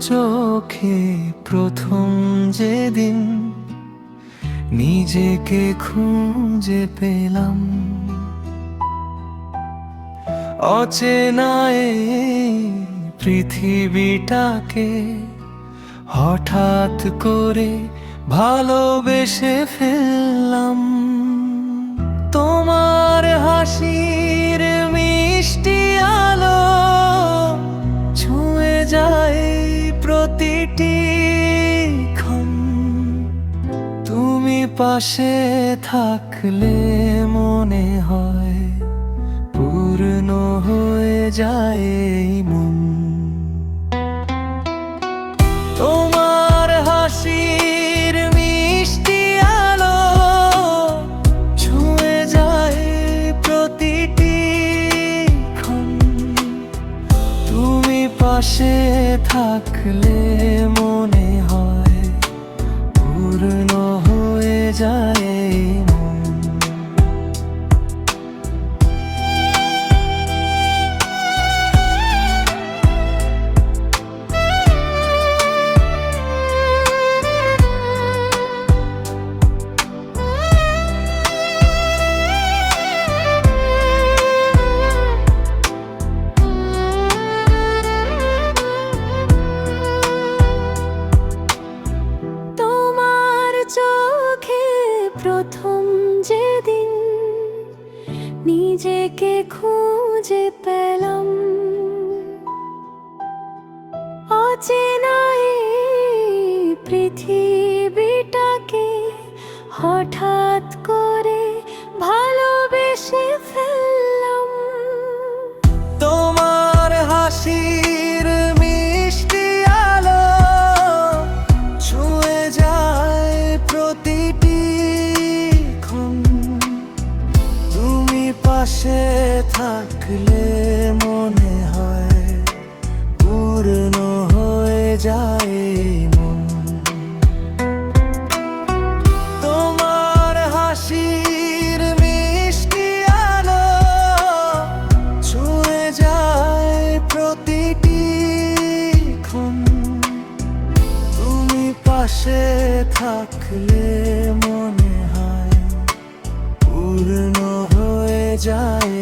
চোখে প্রথম যেদিন নিজেকে খুঁজে পেলাম, অচেনা এই পৃথিবীটাকে হঠাৎ করে ভালোবেসে ফেললাম। তোমার হাসির মিষ্টি আলো ছুঁয়ে যায় প্রতিটি ক্ষণ, তুমি পাশে থাকলে মনে হয় পূর্ণ হয়ে যায় এই মন। তোমার হাসির মিষ্টি আলো ছুঁয়ে যায় প্রতিটি ক্ষণ, তুমি পাশে থাকলে মনে হয় পূর্ণ হয়ে যায় এই মন। চোখে প্রথম যেদিন নিজেকে খুঁজে পেলাম, অচেনা এই পৃথিবীটাকে হঠাৎ করে ভালোবেসে ফেললাম। তোমার হাসির মিষ্টি আলো ছুঁয়ে যায় প্রতিটি ক্ষণ, তুমি পাশে থাকলে মনে হয় পূর্ণ হয়ে যায় মন। তোমার হাসির মিষ্টি আলো ছুঁয়ে যায় প্রতিটি ক্ষণ, তুমি পাশে থাকলে মনে হয় পূর্ণ হয়ে যায়।